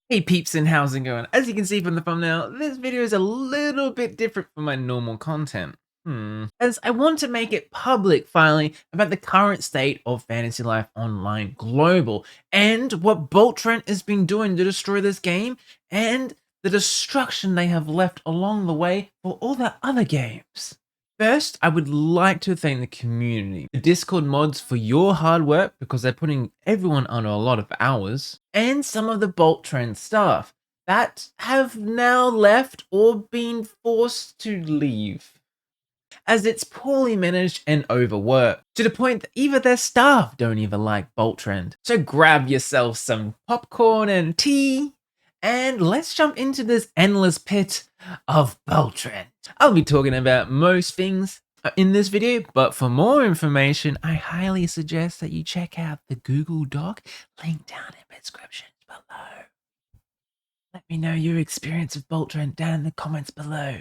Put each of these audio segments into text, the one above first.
Hey peeps, and how's it going? As you can see from the thumbnail, this video is a little bit different from my normal content. As I want to make it public finally about the current state of Fantasy Life Online Global and what Boltrend has been doing to destroy this game and the destruction they have left along the way for all their other games. First, I would like to thank the community, the Discord mods for your hard work because they're putting everyone under a lot of hours, and some of the Boltrend staff that have now left or been forced to leave, as it's poorly managed and overworked, to the point that even their staff don't even like Boltrend. So grab yourself some popcorn and tea, and let's jump into this endless pit of Boltrend. I'll be talking about most things in this video, but for more information, I highly suggest that you check out the Google Doc link down in the description below. Let me know your experience of Boltrend down in the comments below.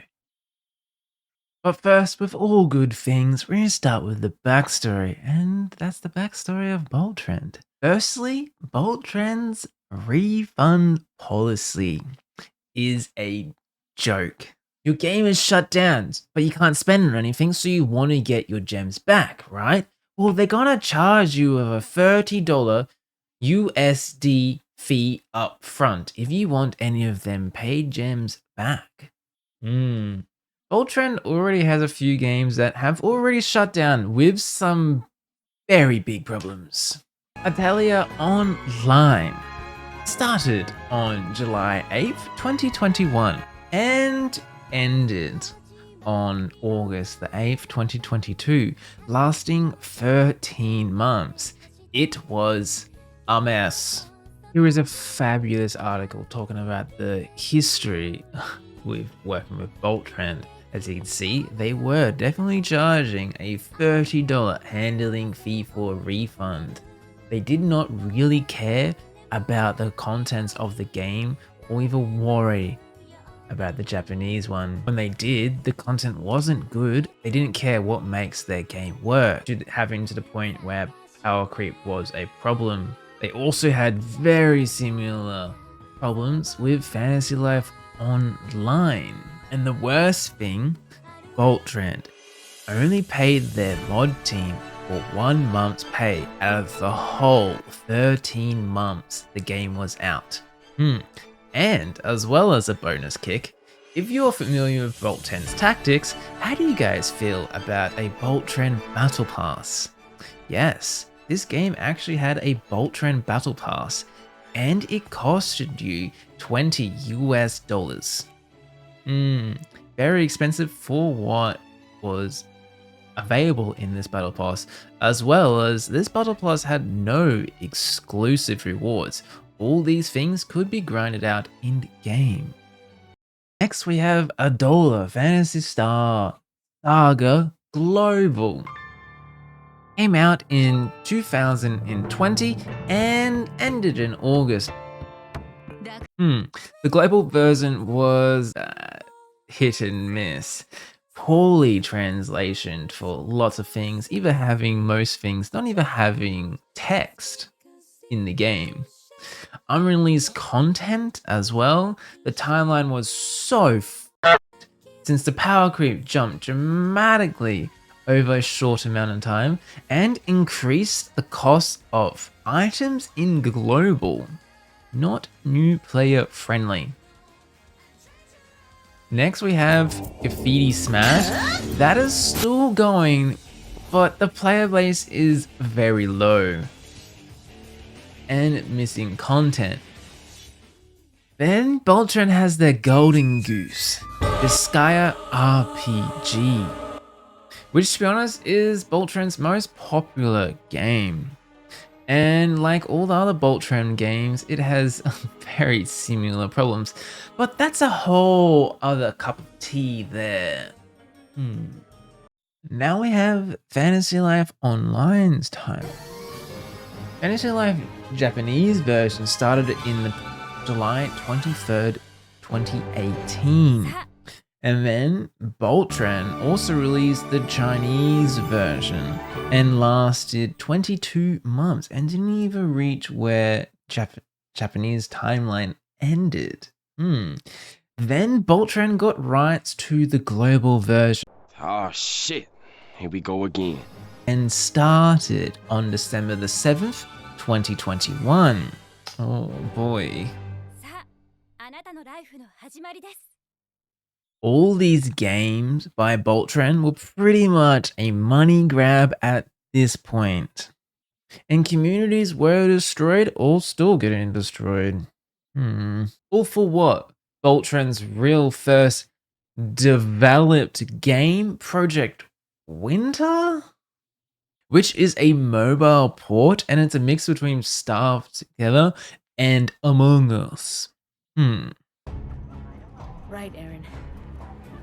But first, with all good things, we're going to start with the backstory, and that's the backstory of Boltrend. Firstly, Boltrend's refund policy is a joke. Your game is shut down, but you can't spend on anything, so you want to get your gems back, right? Well, they're gonna charge you a $30 USD fee up front if you want any of them paid gems back. Boltrend already has a few games that have already shut down with some very big problems. Atelier Online started on July 8th, 2021 and ended on August the 8th, 2022, lasting 13 months. It was a mess. Here is a fabulous article talking about the history with working with Boltrend. As you can see, they were definitely charging a $30 handling fee for a refund. They did not really care about the contents of the game or even worry about the Japanese one. When they did, the content wasn't good. They didn't care what makes their game work, having to the point where power creep was a problem. They also had very similar problems with Fantasy Life Online. And the worst thing, Boltrend only paid their mod team for 1 month's pay out of the whole 13 months the game was out. And as well as a bonus kick, if you're familiar with Boltrend's tactics, how do you guys feel about a Boltrend Battle Pass? Yes, this game actually had a Boltrend Battle Pass, and it costed you $20 US. Very expensive for what was available in this battle pass, as well as this battle pass had no exclusive rewards. All these things could be grinded out in the game. Next we have IDOLA Phantasy Saga Global. Came out in 2020 and ended in August. The global version was hit and miss. Poorly translated for lots of things, either having most things, not even having text in the game. Unreleased content as well. The timeline was so f***ed since the power creep jumped dramatically over a short amount of time and increased the cost of items in global. Not new player friendly. Next we have Graffiti Smash. That is still going, but the player base is very low and missing content. Then Boltrend has their golden goose, Disgaea RPG, which to be honest is Boltrend's most popular game. And like all the other Boltrend games, it has very similar problems. But that's a whole other cup of tea there. Now we have Fantasy Life Online's time. Fantasy Life Japanese version started in the July 23rd, 2018. And then Boltrend also released the Chinese version and lasted 22 months and didn't even reach where Japanese timeline ended. Then Boltrend got rights to the global version. Oh shit, here we go again. And started on December the 7th, 2021. Oh boy. All these games by Boltrend were pretty much a money grab at this point. And communities were destroyed or still getting destroyed. All for what? Boltrend's real first developed game, Project Winter? Which is a mobile port, and it's a mix between Starve Together and Among Us. Right, Aaron.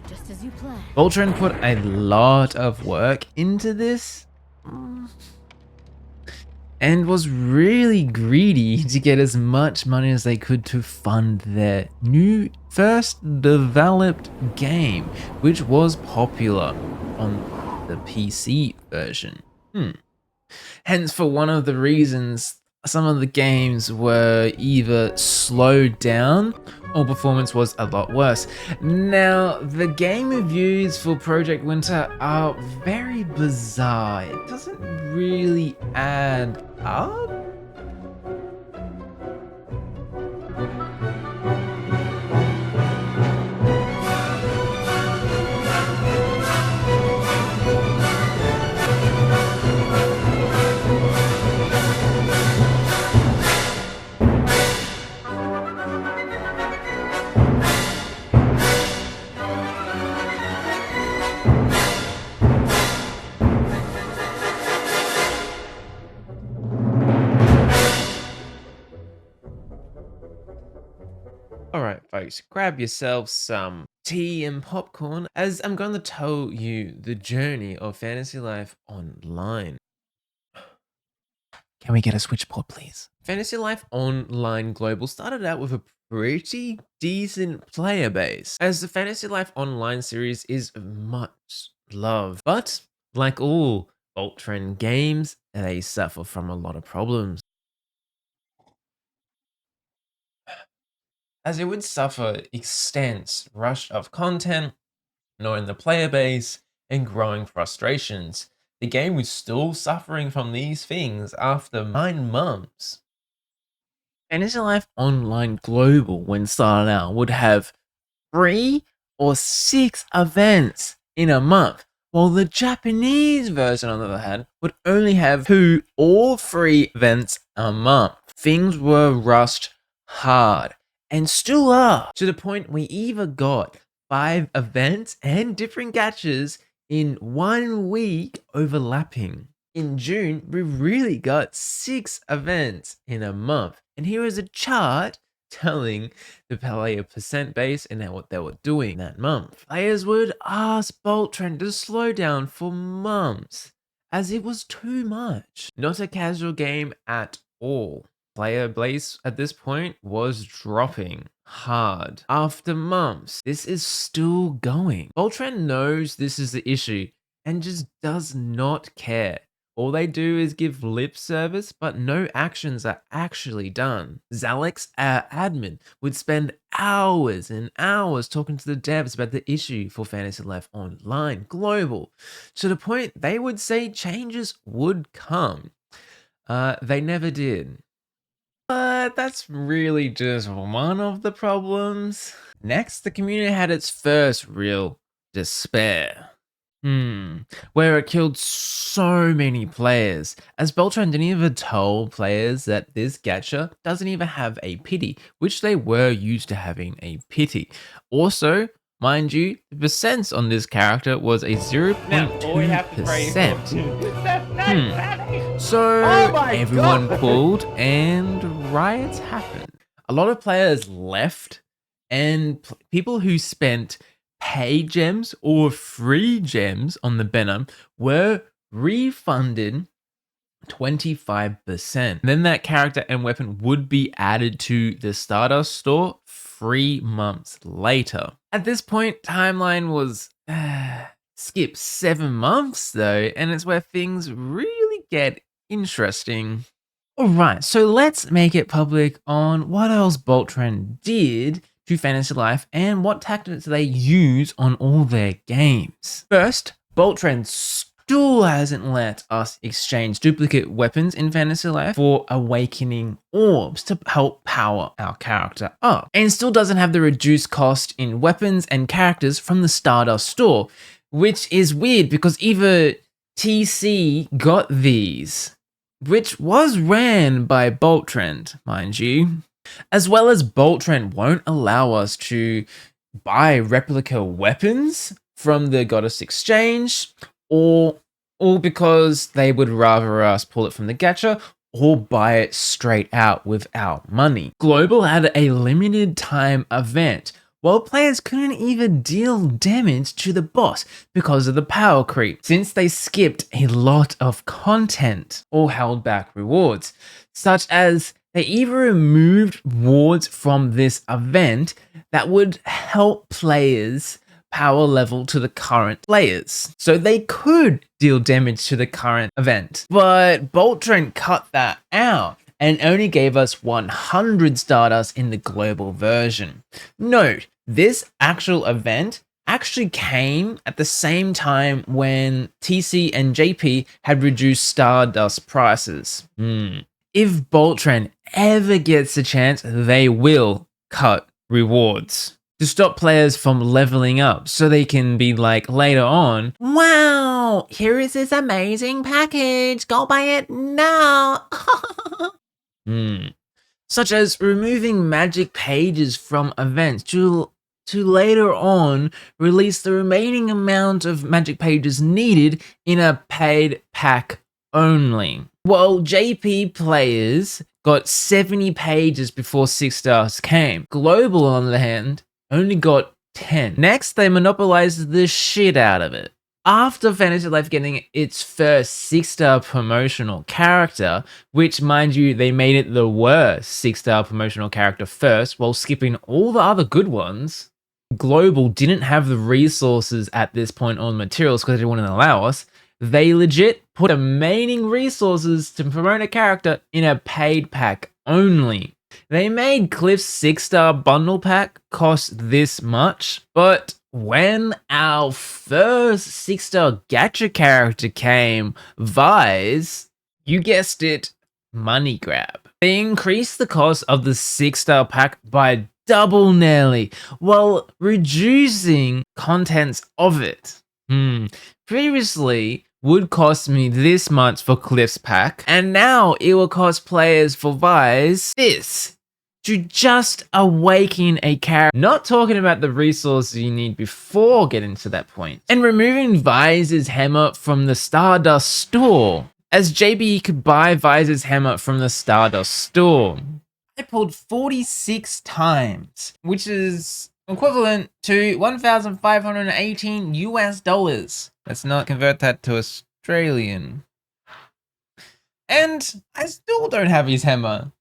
Just as you planned. Boltrend put a lot of work into this and was really greedy to get as much money as they could to fund their new first developed game, which was popular on the PC version. Hence, for one of the reasons some of the games were either slowed down or performance was a lot worse. Now, the game reviews for Project Winter are very bizarre. It doesn't really add up. Alright folks, grab yourself some tea and popcorn as I'm going to tell you the journey of Fantasy Life Online. Can we get a switchboard please? Fantasy Life Online Global started out with a pretty decent player base, as the Fantasy Life Online series is much loved. But like all Boltrend games, they suffer from a lot of problems, as it would suffer extensive rush of content, knowing the player base, and growing frustrations. The game was still suffering from these things after 9 months. Fantasy Life Online Global, when started out, would have 3 or 6 events in a month, while the Japanese version, on the other hand, would only have 2 or 3 events a month. Things were rushed hard, and still are, to the point we either got 5 events and different gachas in 1 week overlapping. In June, we really got 6 events in a month, and here is a chart telling the player percent base and what they were doing that month. Players would ask Boltrend to slow down for months, as it was too much. Not a casual game at all. Player base at this point was dropping hard. After months, this is still going. Boltrend knows this is the issue and just does not care. All they do is give lip service, but no actions are actually done. 𝗧𝗜𝗘𝗢𝗍, our admin, would spend hours and hours talking to the devs about the issue for Fantasy Life Online Global, to the point they would say changes would come. They never did. But that's really just one of the problems. Next, the community had its first real despair. Where it killed so many players, as Boltrend didn't even tell players that this gacha doesn't even have a pity, which they were used to having a pity. Also, mind you, the percents on this character was a 0.2%. So everyone pulled and riots happened. A lot of players left, and people who spent paid gems or free gems on the Venom were refunded 25%. Then that character and weapon would be added to the Stardust store 3 months later. At this point, timeline was skip 7 months though, and it's where things really get interesting. Alright, so let's make it public on what else Boltrend did to Fantasy Life and what tactics they use on all their games. First, Boltrend still hasn't let us exchange duplicate weapons in Fantasy Life for awakening orbs to help power our character up, and still doesn't have the reduced cost in weapons and characters from the Stardust store, which is weird because either TC got these, which was ran by Boltrend, mind you, as well as Boltrend won't allow us to buy replica weapons from the Goddess Exchange, or because they would rather us pull it from the gacha or buy it straight out without money. Global had a limited time event, while players couldn't even deal damage to the boss because of the power creep, since they skipped a lot of content or held back rewards, such as they either removed rewards from this event that would help players power level to the current players, so they could deal damage to the current event. But Boltrend cut that out and only gave us 100 Stardust in the global version. Note, this actual event actually came at the same time when TC and JP had reduced Stardust prices. If Boltrend ever gets a chance, they will cut rewards to stop players from leveling up, so they can be like later on, wow, here is this amazing package, go buy it now. Such as removing magic pages from events to later on release the remaining amount of magic pages needed in a paid pack only. While JP players got 70 pages before 6 stars came, Global on the other hand only got 10. Next, they monopolized the shit out of it. After Fantasy Life getting its first 6-star promotional character, which mind you, they made it the worst 6-star promotional character first while skipping all the other good ones, Global didn't have the resources at this point on materials because they didn't want to allow us. They legit put remaining resources to promote a character in a paid pack only. They made Cliff's 6-star bundle pack cost this much, but when our first 6-star gacha character came, Vise, you guessed it, money grab. They increased the cost of the 6-star pack by double nearly, while reducing contents of it. Previously, would cost me this much for Cliff's pack, and now it will cost players for Vise this to just awaken a character. Not talking about the resources you need before getting to that point. And removing Vise's hammer from the Stardust store, as JB could buy Vise's hammer from the Stardust store. I pulled 46 times, which is equivalent to 1,518 US dollars. Let's not convert that to Australian. And I still don't have his hammer.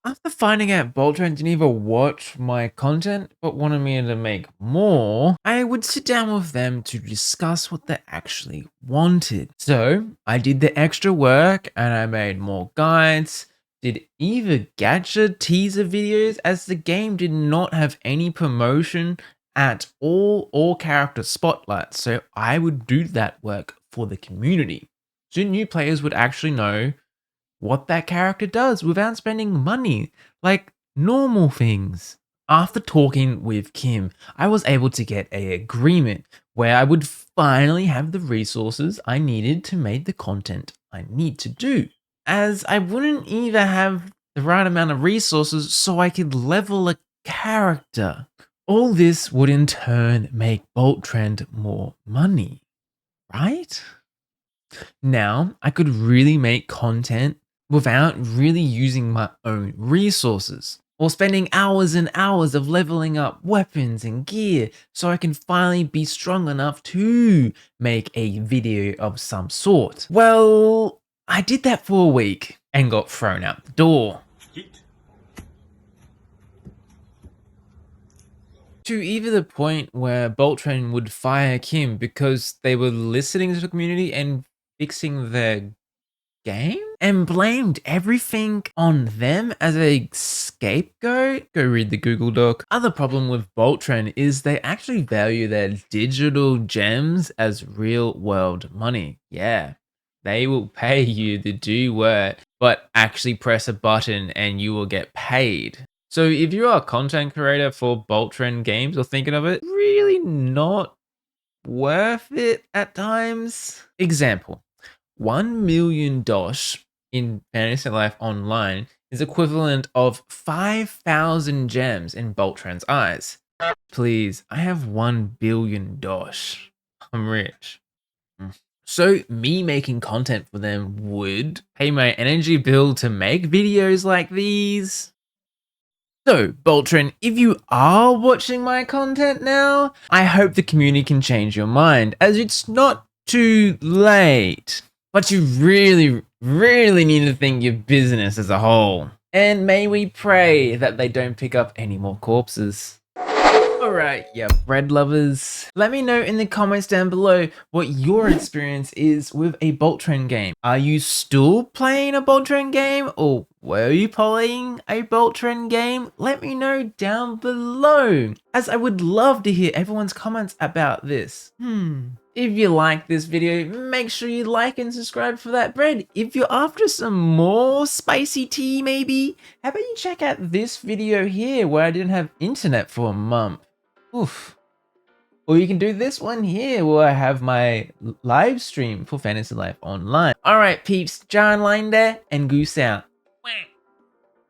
After finding out Boltrend didn't even watch my content but wanted me to make more, I would sit down with them to discuss what they actually wanted. So I did the extra work and I made more guides, did either gacha teaser videos, as the game did not have any promotion at all or character spotlights, so I would do that work for the community, so new players would actually know what that character does without spending money, like normal things. After talking with Kim, I was able to get an agreement where I would finally have the resources I needed to make the content I need to do, as I wouldn't either have the right amount of resources so I could level a character. All this would in turn make Boltrend more money, right? Now I could really make content without really using my own resources, or spending hours and hours of leveling up weapons and gear so I can finally be strong enough to make a video of some sort. Well, I did that for a week and got thrown out the door. To either the point where Boltrend would fire Kim because they were listening to the community and fixing their game and blamed everything on them as a scapegoat. Go read the Google Doc. Other problem with Boltrend is they actually value their digital gems as real world money. Yeah, they will pay you to do work, but actually press a button and you will get paid. So if you are a content creator for Boltrend games or thinking of it, really not worth it at times. Example, 1 million dosh in Fantasy Life Online is equivalent of 5,000 gems in Boltrend's eyes. Please, I have 1 billion dosh. I'm rich. So me making content for them would pay my energy bill to make videos like these. So, Boltrend, if you are watching my content now, I hope the community can change your mind, as it's not too late. But you really, really need to think your business as a whole. And may we pray that they don't pick up any more corpses. Alright, yeah, bread lovers. Let me know in the comments down below what your experience is with a Boltrend game. Are you still playing a Boltrend game, or were you playing a Boltrend game? Let me know down below, as I would love to hear everyone's comments about this. If you like this video, make sure you like and subscribe for that bread. If you're after some more spicy tea maybe, how about you check out this video here where I didn't have internet for a month. Oof. Or you can do this one here where I have my live stream for Fantasy Life Online. Alright peeps, 𝗩𝗓𝗗𝗘𝗢 there and goose out.